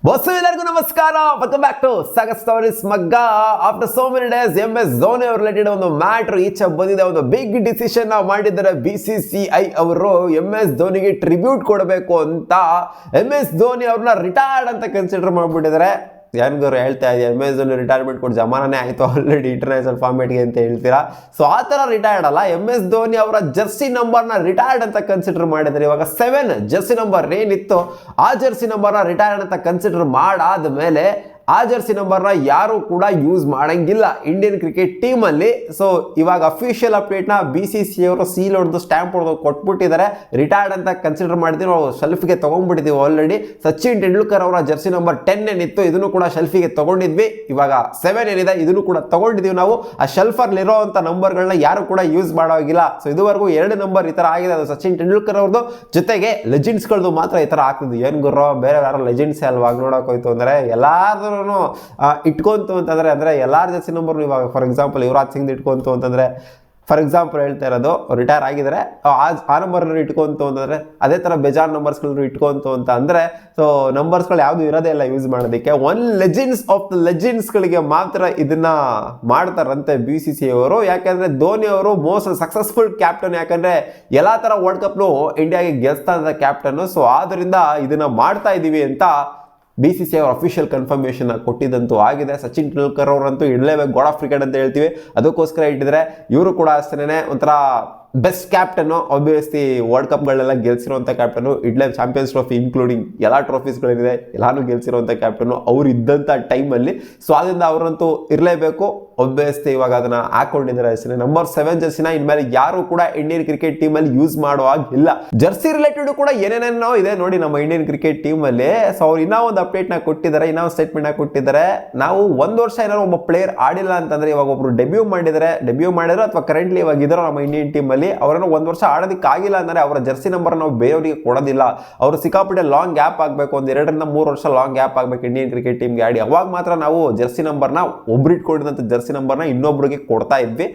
ಎಲ್ಲರಿಗೂ ನಮಸ್ಕಾರ. Welcome back to Sagar stories ಮಗ್ಗ. After so many days MS Dhoni ಅವ್ರ ರಿಲೇಟೆಡ್ ಒಂದು ಮ್ಯಾಟ್ರ್ ಈಚೆ ಬಂದಿದೆ. ಒಂದು ಬಿಗ್ ಡಿಸಿಷನ್ ಮಾಡಿದ್ದಾರೆ BCCI ಅವರು. MS ಧೋನಿಗೆ ಟ್ರಿಬ್ಯೂಟ್ ಕೊಡಬೇಕು ಅಂತ MS ಧೋನಿ ಅವ್ರನ್ನ ರಿಟೈರ್ಡ್ ಅಂತ ಕನ್ಸಿಡರ್ ಮಾಡ್ಬಿಟ್ಟಿದ್ದಾರೆ. ಯಾರಿಗಾರು ಹೇಳ್ತಾ ಇದೆ MS ಧೋನಿ ರಿಟೈರ್ಮೆಂಟ್ ಕೊಟ್ಟು ಜಮಾನೇ ಆಯಿತು ಆಲ್ರೆಡಿ ಇಂಟರ್ನ್ಯಾಷನಲ್ ಫಾರ್ಮೇಟ್ಗೆ ಅಂತ ಹೇಳ್ತೀರಾ. ಸೊ ಆ ಥರ ರಿಟೈರ್ಡ್ ಅಲ್ಲ, MS ಧೋನಿ ಅವರ ಜರ್ಸಿ ನಂಬರ್ನ ರಿಟೈರ್ಡ್ ಅಂತ ಕನ್ಸಿಡರ್ ಮಾಡಿದ್ದಾರೆ. ಇವಾಗ 7 ಜರ್ಸಿ ನಂಬರ್ ಏನಿತ್ತು ಆ ಜರ್ಸಿ ನಂಬರ್ನ ರಿಟೈರ್ಡ್ ಅಂತ ಕನ್ಸಿಡರ್ ಮಾಡಾದ ಮೇಲೆ ಆ ಜರ್ಸಿ ನಂಬರ್ನ ಯಾರು ಕೂಡ ಯೂಸ್ ಮಾಡಂಗಿಲ್ಲ ಇಂಡಿಯನ್ ಕ್ರಿಕೆಟ್ ಟೀಮಲ್ಲಿ. ಸೊ ಇವಾಗ ಅಫಿಷಿಯಲ್ ಅಪ್ಡೇಟ್ನ BCCI ಅವರು ಸೀಲ್ ಹೊಡೆದು ಸ್ಟ್ಯಾಂಪ್ ಹೊಡೆದು ಕೊಟ್ಬಿಟ್ಟಿದ್ದಾರೆ. ರಿಟೈರ್ಡ್ ಅಂತ ಕನ್ಸಿಡರ್ ಮಾಡಿದ್ವಿ, ನಾವು ಶೆಲ್ಫಿಗೆ ತೊಗೊಂಡ್ಬಿಟ್ಟಿದ್ದೀವಿ ಆಲ್ರೆಡಿ. ಸಚಿನ್ ತೆಂಡೂಲ್ಕರ್ ಅವರ ಜರ್ಸಿ ನಂಬರ್ 10 ಏನಿತ್ತು ಇದನ್ನು ಕೂಡ ಶೆಲ್ಫಿಗೆ ತೊಗೊಂಡಿದ್ವಿ. ಇವಾಗ 7 ಏನಿದೆ ಇದನ್ನು ಕೂಡ ತೊಗೊಂಡಿದ್ದೀವಿ ನಾವು. ಆ ಶೆಲ್ಫರ್ಲಿರೋ ಅಂಥ ನಂಬರ್ಗಳನ್ನ ಯಾರು ಕೂಡ ಯೂಸ್ ಮಾಡೋಗಿಲ್ಲ. ಸೊ ಇದುವರೆಗೂ 2 ನಂಬರ್ ಈ ಥರ ಆಗಿದೆ, ಅದು ಸಚಿನ್ ತೆಂಡೂಲ್ಕರ್ ಅವ್ರದ್ದು. ಜೊತೆಗೆ ಲೆಜೆಂಡ್ಸ್ಗಳದ್ದು ಮಾತ್ರ ಈ ಥರ ಆಗ್ತಿದ್ದು. ಏನು ಗುರು ಬೇರೆ ಯಾರೋ ಲೆಜೆಂಡ್ಸ್ ಅಲ್ವಾ ನೋಡೋಕೆ ಹೋಯ್ತು ಅಂದರೆ ಎಲ್ಲಾದ್ರೂ ಇಟ್ಕೊಂತು ಅಂತಂದ್ರೆ, ಅಂದ್ರೆ ಎಲ್ಲಾರ ಜರ್ಸಿ ನಂಬರ್ ಇವಾಗ ಫಾರ್ ಎಕ್ಸಾಂಪಲ್ ಯುವರಾಜ್ ಸಿಂಗ್ ಇಟ್ಕೊಂತು ಅಂತಂದ್ರೆ, ಫಾರ್ ಎಕ್ಸಾಂಪಲ್ ಹೇಳ್ತಾ ಇರೋದು ರಿಟೈರ್ ಆಗಿದ್ದಾರೆ ಆ ನಂಬರ್ನ ಇಟ್ಕೊಂತು ಅಂತಂದ್ರೆ, ಅದೇ ಥರ ಬೇಜಾರ್ ನಂಬರ್ಸ್ಗಳು ಇಟ್ಕೊಂತು ಅಂತ ಅಂದರೆ, ಸೊ ನಂಬರ್ಸ್ಗಳು ಯಾವುದು ಇರೋದೇ ಇಲ್ಲ ಯೂಸ್ ಮಾಡೋದಕ್ಕೆ. ಲೆಜೆಂಡ್ಸ್ ಆಫ್ ದ ಲೆಜೆಂಡ್ಸ್ಗಳಿಗೆ ಮಾತ್ರ ಇದನ್ನ ಮಾಡ್ತಾರಂತೆ BCCI ಅವರು. ಯಾಕಂದ್ರೆ ಧೋನಿ ಅವರು ಮೋಸ್ಟ್ ಸಕ್ಸಸ್ಫುಲ್ ಕ್ಯಾಪ್ಟನ್, ಯಾಕಂದ್ರೆ ಎಲ್ಲಾ ಥರ ವರ್ಲ್ಡ್ ಕಪ್ನು ಇಂಡಿಯಾಗೆ ಗೆಲ್ಸ್ತಾ ಇದ್ದ ಕ್ಯಾಪ್ಟನ್. ಸೊ ಆದ್ರಿಂದ ಇದನ್ನ ಮಾಡ್ತಾ ಇದೀವಿ ಅಂತ BCCI ಅವರು ಅಫಿಷಿಯಲ್ ಕನ್ಫರ್ಮೇಷನ್ ಕೊಟ್ಟಿದ್ದಂತೂ ಆಗಿದೆ. ಸಚಿನ್ ತೆಂಡೂಲ್ಕರ್ ಅವರಂತೂ ಇಡಲೇಬೇಕು, ಗಾಡ್ ಆಫ್ ಕ್ರಿಕೆಟ್ ಅಂತ ಹೇಳ್ತೀವಿ, ಅದಕ್ಕೋಸ್ಕರ ಇಟ್ಟಿದ್ರೆ. ಇವರು ಕೂಡ ಅಷ್ಟೇನೆ ಒಂಥರ ಬೆಸ್ಟ್ ಕ್ಯಾಪ್ಟನ್ನು, ಆಬ್ವಿಯಸ್ಲಿ ವರ್ಲ್ಡ್ ಕಪ್ಗಳೆಲ್ಲ ಗೆಲ್ಸಿರುವಂಥ ಕ್ಯಾಪ್ಟನು, ಇಡ್ಲೇ ಚಾಂಪಿಯನ್ಸ್ ಟ್ರೋಫಿ ಇನ್ಕ್ಲೂಡಿಂಗ್ ಎಲ್ಲ ಟ್ರೋಫೀಸ್ಗಳಿದೆ ಎಲ್ಲಾನು ಗೆಲ್ಸಿರುವಂಥ ಕ್ಯಾಪ್ಟನು ಅವ್ರು ಇದ್ದಂಥ ಟೈಮಲ್ಲಿ. ಸೊ ಅದರಿಂದ ಅವರಂತೂ ಇರಲೇಬೇಕು. ಆಬ್ವಿಯಸ್ಲಿ ಇವಾಗ ಅದನ್ನ ಹಾಕೊಂಡಿದ್ದಾರೆ ಅಷ್ಟೇ. ನಂಬರ್ 7 ಜರ್ಸಿನ ಇನ್ಮೇಲೆ ಯಾರು ಕೂಡ ಇಂಡಿಯನ್ ಕ್ರಿಕೆಟ್ ಟೀಮಲ್ಲಿ ಯೂಸ್ ಮಾಡುವಾಗಿಲ್ಲ. ಜರ್ಸಿ ರಿಲೇಟೆಡ್ ಕೂಡ ಏನೇನೇನೋ ಇದೆ ನೋಡಿ ನಮ್ಮ ಇಂಡಿಯನ್ ಕ್ರಿಕೆಟ್ ಟೀಮಲ್ಲಿ. ಸೊ ಅವ್ರು ಇನ್ನೂ ಒಂದು ಅಪ್ಡೇಟ್ನ ಕೊಟ್ಟಿದ್ದಾರೆ, ಇನ್ನೂ ಒಂದು ಸ್ಟೇಟ್ಮೆಂಟ್ನ ಕೊಟ್ಟಿದ್ದಾರೆ. ನಾವು 1 ವರ್ಷ ಏನಾದ್ರು ಒಬ್ಬ ಪ್ಲೇಯರ್ ಆಡಿಲ್ಲ ಅಂತಂದ್ರೆ, ಇವಾಗ ಒಬ್ರು ಡೆಬ್ಯೂ ಮಾಡಿದ್ರೆ ಅಥವಾ ಕರೆಂಟ್ಲಿ ಇವಾಗ ಇದ್ದಾರೋ ನಮ್ಮ ಇಂಡಿಯನ್ ಟೀಮಲ್ಲಿ, ಅವರನ್ನು 1 ವರ್ಷ ಆಡೋದಕ್ಕಾಗಿಲ್ಲ ಅಂದರೆ ಅವರ ಜರ್ಸಿ ನಂಬರ್ ನಾವು ಬೇರೆಯವರಿಗೆ ಕೊಡೋದಿಲ್ಲ. ಅವರು ಸಿಕ್ಕಾಪಟ್ಟೆ ಲಾಂಗ್ ಗ್ಯಾಪ್ ಆಗಬೇಕು, ಒಂದು 2 ರಿಂದ 3 ವರ್ಷ ಲಾಂಗ್ ಗ್ಯಾಪ್ ಆಗಬೇಕು ಇಂಡಿಯನ್ ಕ್ರಿಕೆಟ್ ಟೀಮ್ಗೆ ಆಡಿ. ಅವಾಗ ಮಾತ್ರ ನಾವು ಜರ್ಸಿ ನಂಬರ್ನ ಒಬ್ರು ಇಟ್ಕೊಂಡಿದ್ದಂಥ ಜರ್ಸಿ ನಂಬರ್ನ ಇನ್ನೊಬ್ರಿಗೆ ಕೊಡ್ತಾ ಇದ್ವಿ.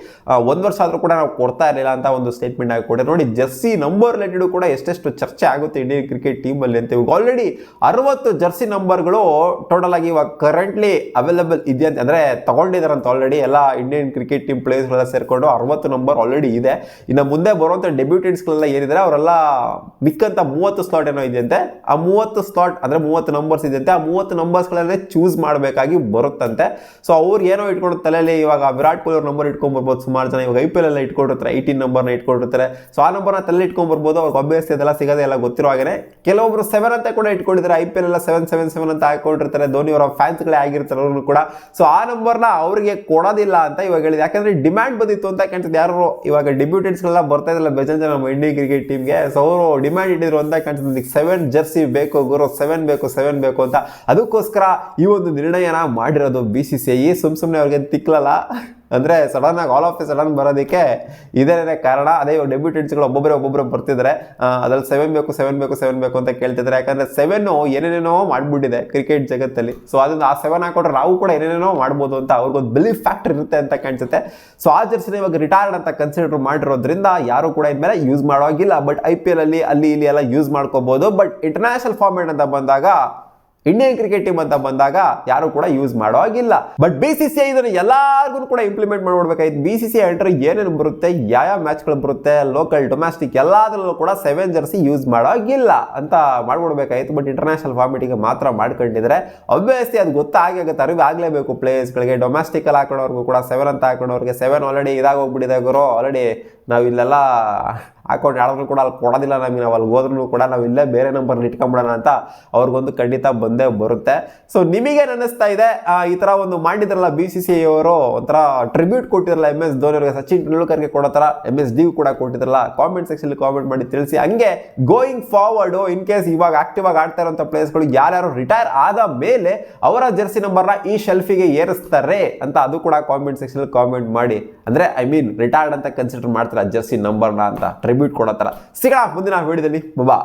1 ವರ್ಷ ಆದರೂ ಕೂಡ ನಾವು ಕೊಡ್ತಾ ಇರಲಿಲ್ಲ ಅಂತ ಒಂದು ಸ್ಟೇಟ್ಮೆಂಟ್ ಆಗಿಕೊಟ್ಟೆ. ನೋಡಿ ಜರ್ಸಿ ನಂಬರ್ ರಿಲೇಟೆಡ್ ಕೂಡ ಎಷ್ಟೆಷ್ಟು ಚರ್ಚೆ ಆಗುತ್ತೆ ಇಂಡಿಯನ್ ಕ್ರಿಕೆಟ್ ಟೀಮಲ್ಲಿ ಅಂತ. ಇವಾಗ ಆಲ್ರೆಡಿ 60 ಜರ್ಸಿ ನಂಬರ್ಗಳು ಟೋಟಲ್ ಆಗಿ ಇವಾಗ ಕರೆಂಟ್ಲಿ ಅವೈಲೇಬಲ್ ಇದೆ ಅಂತ, ಅಂದರೆ ತಗೊಂಡಿದಾರಂತ ಆಲ್ರೆಡಿ ಎಲ್ಲ ಇಂಡಿಯನ್ ಕ್ರಿಕೆಟ್ ಟೀಮ್ ಪ್ಲೇಯರ್ಸ್ಗಳೆಲ್ಲ ಸೇರಿಕೊಂಡು 60 ನಂಬರ್ ಆಲ್ರೆಡಿ ಇದೆ. ಇನ್ನು ಮುಂದೆ ಬರುವಂಥ ಡೆಬ್ಯೂಟೆಂಟ್ಸ್ಗಳೆಲ್ಲ ಏನಿದ್ದಾರೆ ಅವರೆಲ್ಲ ಮಿಕ್ಕಂತ 30 ಸ್ಲಾಟ್ ಏನೋ ಇದೆಯಂತೆ. ಆ 30 ಸ್ಲಾಟ್ ಅಂದರೆ 30 ನಂಬರ್ಸ್ ಇದೆಯಂತೆ. ಆ 30 ನಂಬರ್ಸ್ಗಳನ್ನೇ ಚೂಸ್ ಮಾಡಬೇಕಾಗಿ ಬರುತ್ತಂತೆ. ಸೊ ಅವ್ರು ಏನೋ ಇಟ್ಕೊಂಡು ತಲೆಯಲ್ಲಿ ಇವಾಗ ವಿರಾಟ್ ಕೊಹ್ಲಿ ಅವ್ರ ನಂಬರ್ ಇಟ್ಕೊಂಡ್ಬರ್ಬೋದು. ಸುಮಾರು ಜನ ಇವಾಗ IPL ಎಲ್ಲ ಇಟ್ಕೊಂಡಿರ್ತಾರೆ, 18 ನಂಬರ್ನ ಇಟ್ಕೊಂಡಿರ್ತಾರೆ. ಸೊ ಆ ನಂಬರ್ನ ತಲೆ ಇಟ್ಕೊಂಡ್ಬರ್ಬೋದು. ಅವ್ರಿಗೆ ಅಭ್ಯಾಸ ಇದೆಲ್ಲ ಸಿಗೋದೇ ಎಲ್ಲ ಗೊತ್ತಿರೋ ಹಾಗೆ. ಕೆಲವೊಬ್ರು 7 ಅಂತ ಕೂಡ ಇಟ್ಕೊಂಡಿದ್ದಾರೆ, IPL ಎಲ್ಲ 777 ಅಂತ ಹಾಕೊಂಡಿರ್ತಾರೆ, ಧೋನಿ ಅವರ ಫ್ಯಾನ್ಸ್ಗಳೇ ಆಗಿರ್ತಾರೆ ಅವರು ಕೂಡ. ಸೊ ಆ ನಂಬರ್ನ ಅವ್ರಿಗೆ ಕೊಡೋದಿಲ್ಲ ಅಂತ ಇವಾಗ ಹೇಳಿದೆ. ಯಾಕಂದ್ರೆ ಡಿಮ್ಯಾಂಡ್ ಬಂದಿತ್ತು ಅಂತ ಕಾಣ್ತದೆ. ಯಾರು ಇವಾಗ ಡೆಬ್ಯೂಟೆಂಟ್ಸ್ಗಳೆಲ್ಲ ಬರ್ತಾ ಇದ್ದಿಲ್ಲ ಬೇಜಾನ್ ಜನ ನಮ್ಮ ಇಂಡಿಯನ್ ಕ್ರಿಕೆಟ್ ಟೀಮ್ಗೆ. ಸೊ ಅವರು ಡಿಮ್ಯಾಂಡ್ ಇಟ್ಟಿದ್ರು ಅಂತ ಕಾಣ್ತದೆ. 7 ಜರ್ಸಿ ಬೇಕು ಗುರು, 7 ಬೇಕು ಅಂತ. ಅದಕ್ಕೋಸ್ಕರ ಈ ಒಂದು ನಿರ್ಣಯನ ಮಾಡಿರೋದು BCCI. ಸುಮ್ಮನೆ ಅವ್ರಿಗೆ ತಿಕ್ಲಲ್ಲ, ಅಂದರೆ ಸಡನ್ ಆಗಿ ಆಲ್ ಆಫ್ ಎ ಸಡನ್ ಬರೋದಕ್ಕೆ ಇದೇನೇ ಕಾರಣ. ಅದೇ ಡೆಬ್ಯೂಟೆಂಟ್ಸ್ಗಳು ಒಬ್ಬೊಬ್ಬರೇ ಬರ್ತಿದ್ದಾರೆ. ಅದ್ರಲ್ಲಿ 7 ಬೇಕು ಅಂತ ಕೇಳ್ತಿದ್ದಾರೆ. ಯಾಕಂದರೆ 7 ಏನೇನೇನೋ ಮಾಡ್ಬಿಟ್ಟಿದೆ ಕ್ರಿಕೆಟ್ ಜಗತ್ತಲ್ಲಿ. ಸೊ ಅದನ್ನು ಆ 7 ಹಾಕೊಂಡ್ರೆ ನಾವು ಕೂಡ ಏನೇನೇನೋ ಮಾಡ್ಬೋದು ಅಂತ ಅವ್ರಿಗೊಂದು ಬಿಲೀಫ್ ಫ್ಯಾಕ್ಟರ್ ಇರುತ್ತೆ ಅಂತ ಕಾಣಿಸುತ್ತೆ. ಸೊ ಆ ಜರ್ಸಿನ ಇವಾಗ ರಿಟೈರ್ಡ್ ಅಂತ ಕನ್ಸಿಡರ್ ಮಾಡಿರೋದ್ರಿಂದ ಯಾರು ಕೂಡ ಇದ್ಮೇಲೆ ಯೂಸ್ ಮಾಡೋವಾಗಿಲ್ಲ. ಬಟ್ IPL ಅಲ್ಲಿ ಇಲ್ಲಿ ಎಲ್ಲ ಯೂಸ್ ಮಾಡ್ಕೋಬಹುದು. ಬಟ್ ಇಂಟರ್ನ್ಯಾಷನಲ್ ಫಾರ್ಮ್ಯಾಟ್ ಅಂತ ಬಂದಾಗ, ಇಂಡಿಯನ್ ಕ್ರಿಕೆಟ್ ಟೀಮ್ ಅಂತ ಬಂದಾಗ ಯಾರು ಕೂಡ ಯೂಸ್ ಮಾಡೋವಾಗಿಲ್ಲ. ಬಟ್ BCCI ಇದನ್ನು ಎಲ್ಲರಿಗೂ ಕೂಡ ಇಂಪ್ಲಿಮೆಂಟ್ ಮಾಡ್ಬಿಡ್ಬೇಕಾಯ್ತು. BCCI ಎಂಟ್ರಿ ಏನೇನು ಬರುತ್ತೆ, ಯಾವ ಮ್ಯಾಚ್ಗಳು ಬರುತ್ತೆ, ಲೋಕಲ್ ಡೊಮ್ಯಾಸ್ಟಿಕ್ ಎಲ್ಲದರಲ್ಲೂ ಕೂಡ 7 ಜರ್ಸಿ ಯೂಸ್ ಮಾಡೋವಾಗಿಲ್ಲ ಅಂತ ಮಾಡ್ಬಿಡ್ಬೇಕಾಯ್ತು. ಬಟ್ ಇಂಟರ್ನ್ಯಾಷನಲ್ ಫಾರ್ಮೆಟಿಗೆ ಮಾತ್ರ ಮಾಡ್ಕೊಂಡಿದ್ರೆ ಆಬ್ವಿಯಸ್ಲಿ ಅದು ಗೊತ್ತಾಗುತ್ತೆ, ಅರಿವು ಆಗಲೇಬೇಕು ಪ್ಲೇಯರ್ಸ್ಗಳಿಗೆ. ಡೊಮ್ಯಾಸ್ಟಿಕಲ್ಲಿ ಹಾಕೊಂಡವ್ರಿಗೂ ಕೂಡ 7 ಅಂತ ಹಾಕೊಂಡವ್ರಿಗೆ 7 ಆಲ್ರೆಡಿ ಇದಾಗೋಗ್ಬಿಟ್ಟಿದೆ ಗುರು. ಆಲ್ರೆಡಿ ನಾವು ಇಲ್ಲೆಲ್ಲ ಹಾಕೊಂಡು ಆಡೋದು ಕೂಡ ಅಲ್ಲಿ ಕೊಡೋದಿಲ್ಲ ನಮಗೆ. ನಾವು ಅಲ್ಲಿ ಹೋದ್ರೂ ಕೂಡ ನಾವು ಇಲ್ಲೇ ಬೇರೆ ನಂಬರ್ನ ಇಟ್ಕೊಂಬಿಡೋಣ ಅಂತ ಅವ್ರಿಗೊಂದು ಖಂಡಿತ ಬಂದೇ ಬರುತ್ತೆ. ಸೊ ನಿಮಗೇನು ಅನ್ನಿಸ್ತಾ ಇದೆ? ಈ ಥರ ಒಂದು ಮಾಡಿದ್ರಲ್ಲ BCCI ಅವರು, ಒಂಥರ ಟ್ರಿಬ್ಯೂಟ್ ಕೊಟ್ಟಿದ್ರಲ್ಲ MS ಧೋನಿ ಅವರಿಗೆ, ಸಚಿನ್ ತೆಂಡೂಲ್ಕರ್ಗೆ ಕೊಡೋ ಥರ MSD ಕೂಡ ಕೊಟ್ಟಿದ್ರಲ್ಲ. ಕಾಮೆಂಟ್ ಸೆಕ್ಷನ್ ಕಾಮೆಂಟ್ ಮಾಡಿ ತಿಳಿಸಿ. ಹಂಗೆ ಗೋಯಿಂಗ್ ಫಾರ್ವರ್ಡು ಇನ್ ಕೇಸ್ ಇವಾಗ ಆಕ್ಟಿವ್ ಆಗಿ ಆಡ್ತಾ ಇರೋಂಥ ಪ್ಲೇಯರ್ಸ್ಗಳು ಯಾರ್ಯಾರು ರಿಟೈರ್ ಆದ ಮೇಲೆ ಅವರ ಜರ್ಸಿ ನಂಬರ್ನ ಈ ಶೆಲ್ಫಿಗೆ ಏರಿಸ್ತಾರೆ ಅಂತ ಅದು ಕೂಡ ಕಾಮೆಂಟ್ ಸೆಕ್ಷನ್ ಕಾಮೆಂಟ್ ಮಾಡಿ. ಅಂದರೆ ರಿಟೈರ್ಡ್ ಅಂತ ಕನ್ಸಿಡರ್ ಮಾಡ್ತಾರೆ ಜರ್ಸಿ ನಂಬರ್ನ ಅಂತ ಟ್ರಿಬ್ಯೂಟ್ ಕೊಡೋ ಥರ. ಸಿಗೋಣ ಮುಂದಿನ ವಿಡಿಯೋದಲ್ಲಿ. ಬಾಬಾ.